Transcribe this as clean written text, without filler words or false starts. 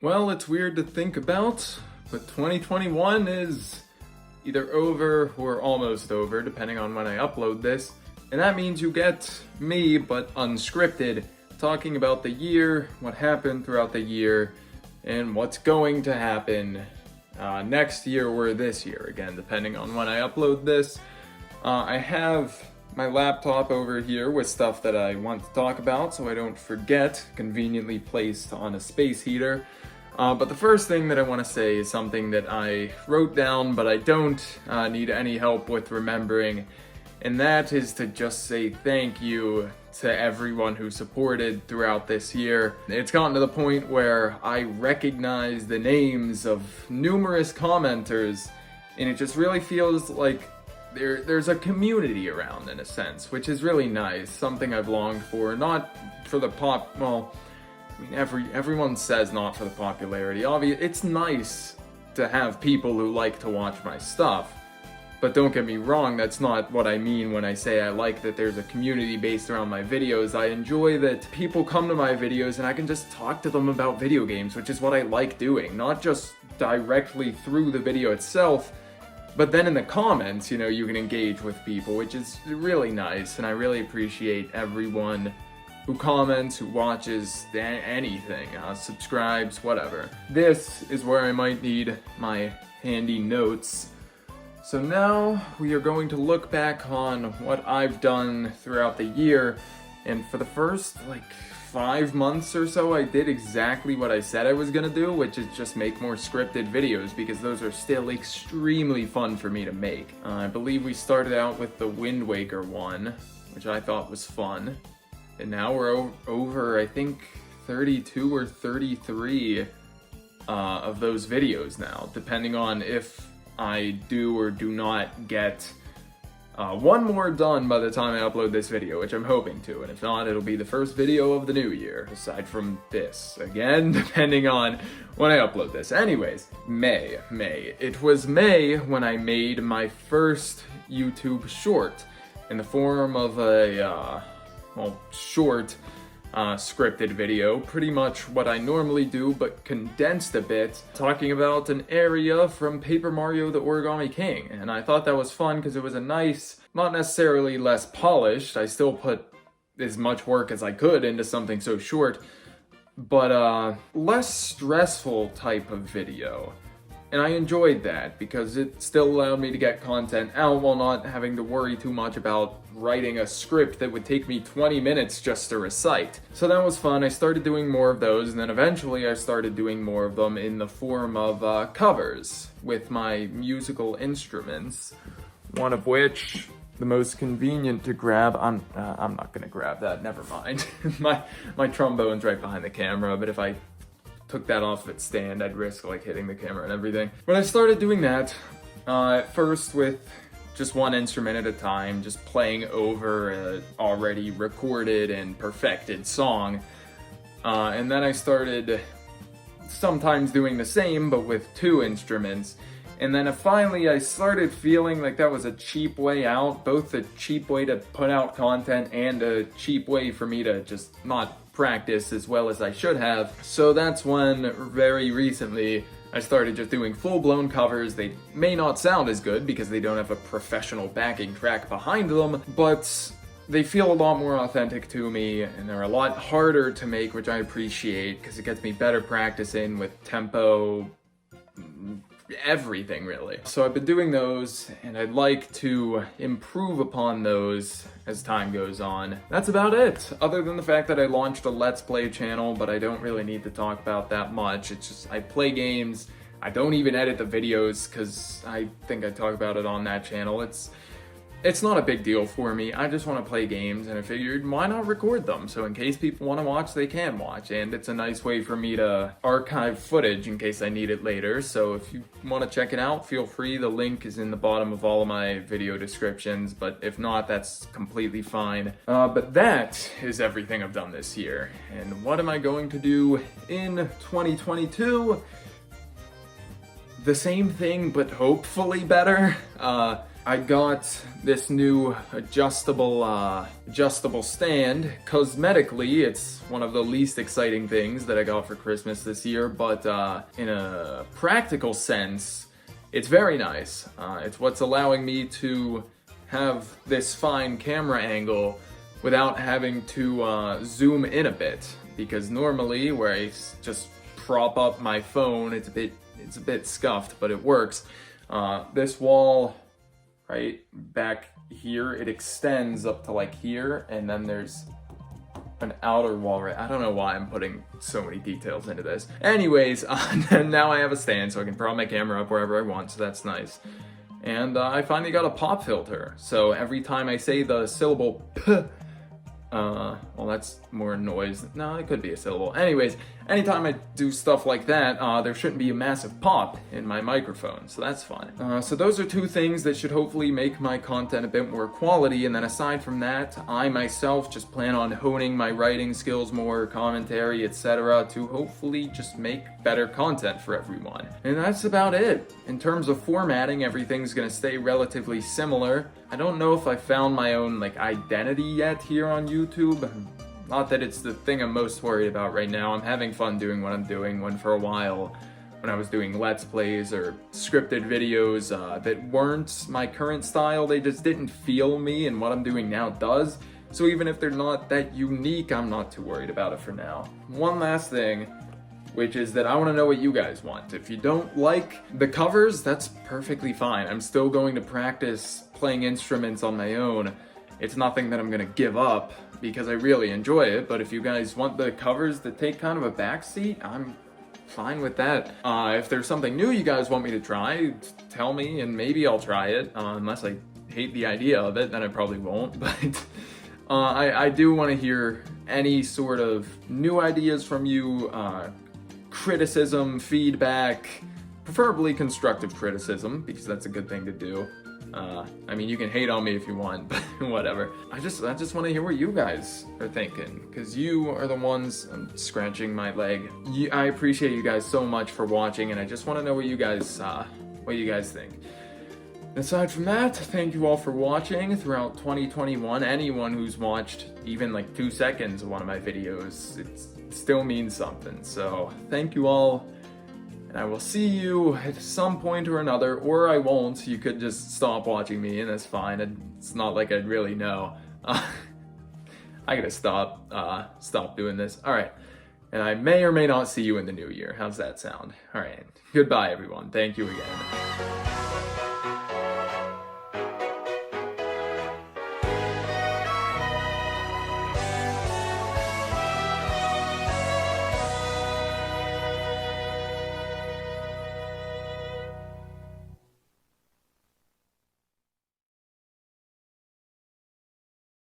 Well, it's weird to think about, but 2021 is either over or almost over, depending on when I upload this. And that means you get me, but unscripted, talking about the year, what happened throughout the year, and what's going to happen next year or this year, again, depending on when I upload this. I have my laptop over here with stuff that I want to talk about so I don't forget, conveniently placed on a space heater. But the first thing that I want to say is something that I wrote down, but I don't need any help with remembering, and that is to just say thank you to everyone who supported throughout this year. It's gotten to the point where I recognize the names of numerous commenters, and it just really feels like there's a community around, in a sense, which is really nice, something I've longed for, not for the I mean, everyone says not for the popularity. Obviously, it's nice to have people who like to watch my stuff, but don't get me wrong, that's not what I mean when I say I like that there's a community based around my videos. I enjoy that people come to my videos and I can just talk to them about video games, which is what I like doing, not just directly through the video itself, but then in the comments, you know, you can engage with people, which is really nice, and I really appreciate everyone who comments, who watches anything, subscribes, whatever. This is where I might need my handy notes. So now we are going to look back on what I've done throughout the year, and for the first 5 months or so, I did exactly what I said I was gonna do, which is just make more scripted videos, because those are still extremely fun for me to make. I believe we started out with the Wind Waker one, which I thought was fun. And now we're over, I think, 32 or 33 of those videos now, depending on if I do or do not get one more done by the time I upload this video, which I'm hoping to. And if not, it'll be the first video of the new year, aside from this. Again, depending on when I upload this. Anyways, May. It was May when I made my first YouTube short in the form of a short scripted video, pretty much what I normally do, but condensed a bit, talking about an area from Paper Mario the Origami King. And I thought that was fun because it was a nice, not necessarily less polished, I still put as much work as I could into something so short, but less stressful type of video. And I enjoyed that because it still allowed me to get content out while not having to worry too much about writing a script that would take me 20 minutes just to recite. So that was fun. I started doing more of those, and then eventually I started doing more of them in the form of covers with my musical instruments. One of which, the most convenient to grab, I'm not gonna grab that, never mind. my trombone's right behind the camera, but if I took that off its stand, I'd risk hitting the camera and everything. When I started doing that, at first with just one instrument at a time, just playing over an already recorded and perfected song. And then I started sometimes doing the same, but with two instruments. And then finally I started feeling like that was a cheap way out, both a cheap way to put out content and a cheap way for me to just not practice as well as I should have. So that's when, very recently, I started just doing full-blown covers. They may not sound as good because they don't have a professional backing track behind them, but they feel a lot more authentic to me, and they're a lot harder to make, which I appreciate because it gets me better practicing with tempo, everything really. So I've been doing those, and I'd like to improve upon those as time goes on. That's about it, other than the fact that I launched a Let's Play channel, but I don't really need to talk about that much. It's just, I play games. I don't even edit the videos, because I think I talk about it on that channel. It's not a big deal for me. I just want to play games, and I figured, why not record them? So in case people want to watch, they can watch, and it's a nice way for me to archive footage in case I need it later. So if you want to check it out, feel free. The link is in the bottom of all of my video descriptions, but if not, that's completely fine. But that is everything I've done this year. And what am I going to do in 2022? The same thing, but hopefully better. I got this new adjustable stand. Cosmetically, it's one of the least exciting things that I got for Christmas this year, but in a practical sense, it's very nice. It's what's allowing me to have this fine camera angle without having to zoom in a bit, because normally where I just prop up my phone, it's a bit scuffed, but it works. This wall right back here, it extends up to like here, and then there's an outer wall, right? I don't know why I'm putting so many details into this. Anyways, now I have a stand so I can prop my camera up wherever I want, so that's nice. And I finally got a pop filter, so every time I say the syllable p, well, that's more noise. No, it could be a syllable. Anyways, anytime I do stuff like that, there shouldn't be a massive pop in my microphone, so that's fun. So those are two things that should hopefully make my content a bit more quality, and then aside from that, I myself just plan on honing my writing skills more, commentary, etc., to hopefully just make better content for everyone. And that's about it. In terms of formatting, everything's gonna stay relatively similar. I don't know if I found my own identity yet here on YouTube. Not that it's the thing I'm most worried about right now. I'm having fun doing what I'm doing, when for a while, when I was doing Let's Plays or scripted videos that weren't my current style, they just didn't feel me, and what I'm doing now does. So even if they're not that unique, I'm not too worried about it for now. One last thing, which is that I want to know what you guys want. If you don't like the covers, that's perfectly fine. I'm still going to practice playing instruments on my own. It's nothing that I'm gonna give up, because I really enjoy it, but if you guys want the covers that take kind of a backseat, I'm fine with that. If there's something new you guys want me to try, tell me and maybe I'll try it, unless I hate the idea of it, then I probably won't, but I do want to hear any sort of new ideas from you, criticism, feedback, preferably constructive criticism, because that's a good thing to do. I mean, you can hate on me if you want, but whatever. I just want to hear what you guys are thinking, because you are the ones scratching my leg. I appreciate you guys so much for watching, and I just want to know what you guys think. Aside from that, thank you all for watching throughout 2021. Anyone who's watched even 2 seconds of one of my videos, it still means something. So thank you all. I will see you at some point or another, or I won't. You could just stop watching me, and that's fine. It's not like I'd really know. I gotta stop doing this. All right, and I may or may not see you in the new year. How's that sound? All right, goodbye, everyone. Thank you again.